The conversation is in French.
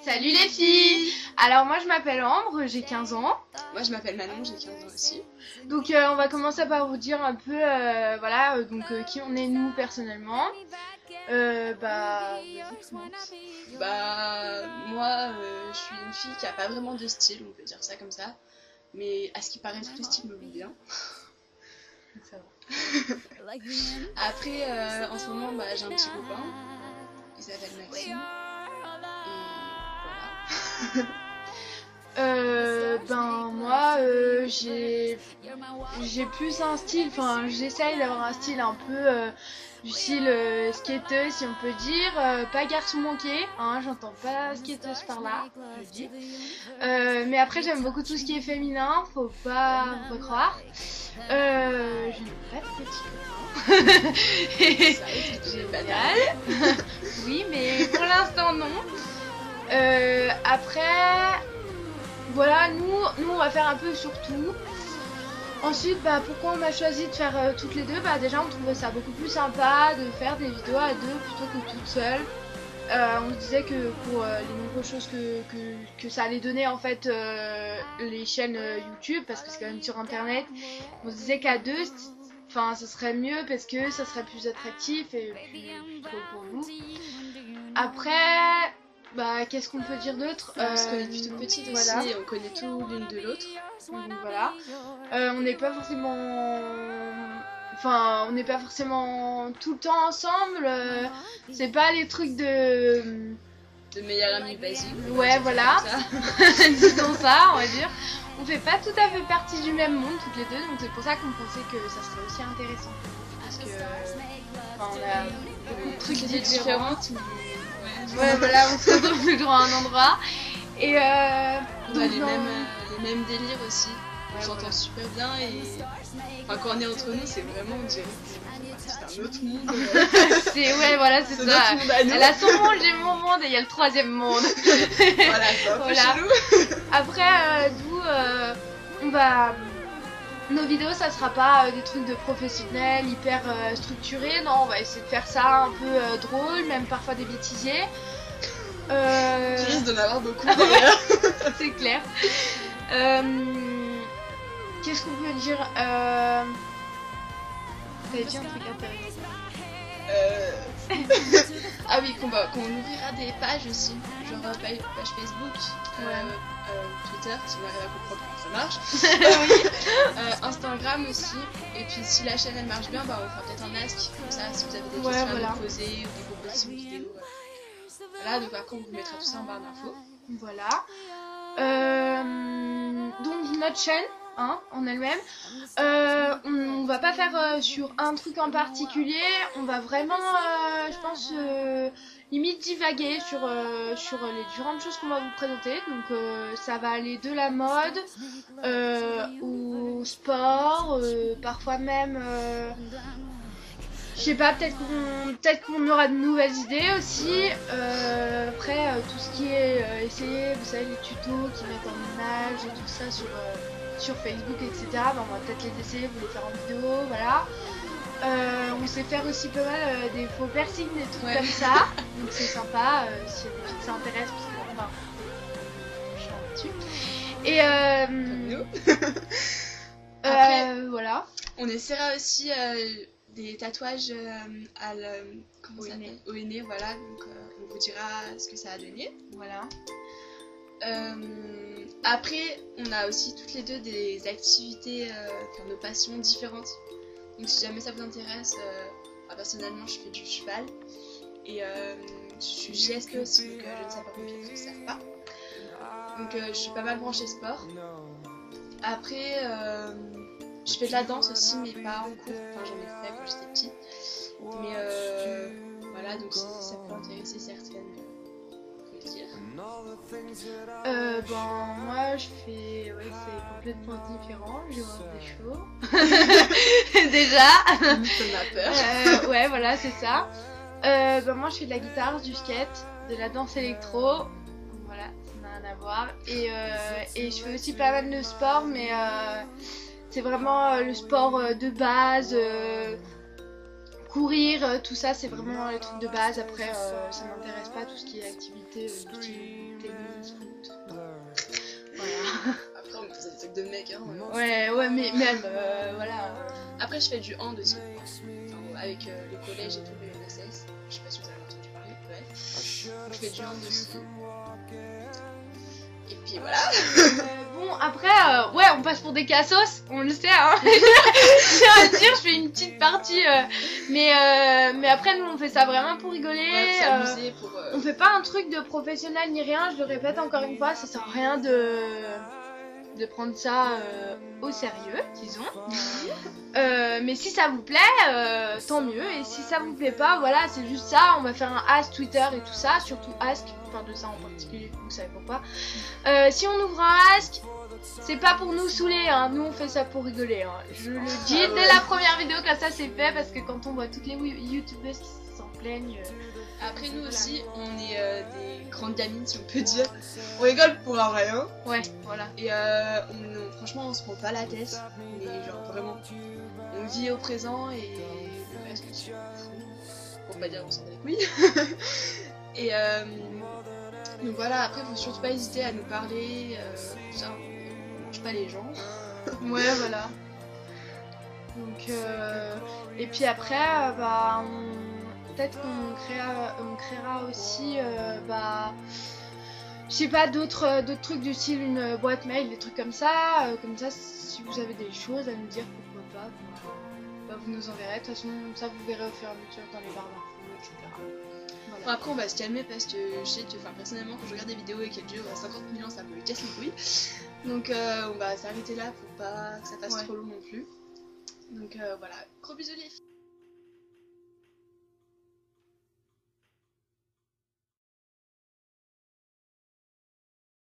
Salut les filles! Alors moi je m'appelle Ambre, j'ai 15 ans. Moi je m'appelle Manon, j'ai 15 ans aussi. Donc on va commencer par vous dire un peu voilà, qui on est nous personnellement. Vas-y, commence. Moi je suis une fille qui a pas vraiment de style, on peut dire ça comme ça. Mais à ce qui paraît tout le style me va bien. Ça va. Après en ce moment j'ai un petit copain, il s'appelle Maxime. Et voilà. Moi j'ai plus un style, enfin j'essaye d'avoir un style un peu du style skateuse si on peut dire, pas garçon manqué, hein, j'entends pas skateuse par là, je dis. Mais après j'aime beaucoup tout ce qui est féminin, faut pas croire. Je n'ai pas de petit copain. J'ai banal. Oui, mais pour l'instant non. Après, voilà, nous on va faire un peu sur tout. Ensuite, pourquoi on a choisi de faire toutes les deux? Déjà on trouvait ça beaucoup plus sympa de faire des vidéos à deux plutôt que toute seule. On se disait que pour les nombreuses choses que ça allait donner en fait les chaînes YouTube, parce que c'est quand même sur internet, on se disait qu'à deux, ce serait mieux parce que ça serait plus attractif et plus trop pour nous. Après, qu'est-ce qu'on peut dire d'autre? On se connaît depuis toute petite aussi, voilà. Et on connaît tout l'une de l'autre. Donc voilà. On n'est pas forcément... on n'est pas forcément tout le temps ensemble. C'est pas les trucs de meilleurs amis basiques. Ouais, voilà. Disons ça, on va dire. On fait pas tout à fait partie du même monde toutes les deux, donc c'est pour ça qu'on pensait que ça serait aussi intéressant. Parce que... on a beaucoup de trucs différents. Ouais, voilà, on se retrouve toujours à un endroit. Et on a les mêmes délires aussi. On s'entend super bien et quand on est entre nous, c'est vraiment, on dirait c'est un autre monde. Ouais, voilà, c'est ça. Elle a son monde, j'ai mon monde et il y a le troisième monde. Voilà, c'est un peu chelou. Après, nos vidéos, ça sera pas des trucs de professionnels hyper structurés. Non, on va essayer de faire ça un peu drôle, même parfois des bêtisiers. Tu risques d'en avoir beaucoup d'ailleurs. C'est clair. Qu'est-ce qu'on peut dire? T'avais dit un truc intéressant. Ah oui, qu'on ouvrira des pages aussi, genre page Facebook, Twitter, si on arrive à comprendre comment ça marche. Oui. Instagram aussi. Et puis si la chaîne elle marche bien, on fera peut-être un ask, comme ça, si vous avez des questions à nous poser ou des propositions vidéo. Voilà, donc après on vous mettra tout ça en barre d'infos. Voilà. Donc notre chaîne, en elle-même, on va pas faire sur un truc en particulier, on va vraiment, je pense, limite divaguer sur les différentes choses qu'on va vous présenter. Donc ça va aller de la mode au sport, parfois même... je sais pas, peut-être qu'on aura de nouvelles idées aussi. Après, tout ce qui est essayer, vous savez, les tutos qui mettent en image et tout ça sur Facebook, etc. On va peut-être les essayer, vous les faire en vidéo, voilà. On sait faire aussi pas mal des faux piercings, des trucs comme ça. Donc c'est sympa, si les filles ça intéresse, parce que je suis là-dessus. Et comme nous. Après, voilà. On essaiera aussi... des tatouages au nez, voilà, donc on vous dira ce que ça a donné. Voilà. Après, on a aussi toutes les deux des activités, nos passions différentes. Donc si jamais ça vous intéresse, personnellement je fais du cheval et je suis JSP aussi, donc je ne sais pas combien ne savent pas. Donc je suis pas mal branchée sport. Après, je fais de la danse aussi, mais pas en cours. J'en ai fait quand j'étais petite. Mais voilà, donc si ça peut intéresser certaines, on peut le dire. Moi je fais... c'est complètement différent. Je vois des chevaux. Déjà. Ça m'a peur. Ouais, voilà, c'est ça. Moi je fais de la guitare, du skate, de la danse électro. Voilà, ça n'a rien à voir. Et je fais aussi pas mal de sport, mais... c'est vraiment le sport de base, courir, tout ça c'est vraiment les trucs de base. Après ça m'intéresse pas tout ce qui est activité du style tennis, foot. Voilà. Après on faisait des trucs de mecs hein. Ouais mais même voilà. Après je fais du hand aussi. Enfin, avec le collège et tout, le NSS. Je sais pas si vous avez entendu parler, bref. Je fais du hand aussi. Et puis voilà. Bon après ouais on passe pour des cassos, on le sait hein. Je tiens à dire, je fais une petite partie mais après nous on fait ça vraiment pour rigoler, Ouais, s'amuser pour, on fait pas un truc de professionnel ni rien, je le répète encore une fois, ça sert à rien de prendre ça au sérieux, disons. Mais si ça vous plaît, tant mieux. Et si ça vous plaît pas, voilà, c'est juste ça. On va faire un Ask Twitter et tout ça, surtout Ask, on parle de ça en particulier, vous savez pourquoi. Si on ouvre un Ask, c'est pas pour nous saouler, hein. Nous on fait ça pour rigoler. Hein. Je le dis dès la première vidéo que ça c'est fait, parce que quand on voit toutes les youtubeuses qui s'en plaignent. Après nous aussi, on est des grandes gamines si on peut dire. On rigole pour un rien. Ouais, voilà. Et franchement on se prend pas la tête. On est genre vraiment... On vit au présent et le reste on s'en fout. Pour pas dire on s'en bat les couilles. Et donc voilà, après faut surtout pas hésiter à nous parler. Ça, on mange pas les gens. Ouais voilà. Donc et puis après bah peut-être qu'on créera aussi je sais pas d'autres trucs du style une boîte mail, des trucs comme ça si vous avez des choses à nous dire pourquoi pas bah, vous nous enverrez, de toute façon ça vous verrez au fur et à mesure dans les barres d'infos etc. Voilà. Bon, après on va se calmer parce que je sais que personnellement quand je regarde des vidéos et qu'elles durent 50 000 ans ça me casse les couilles. Donc on va s'arrêter là pour pas que ça fasse trop long non plus. Donc voilà, gros bisous les filles.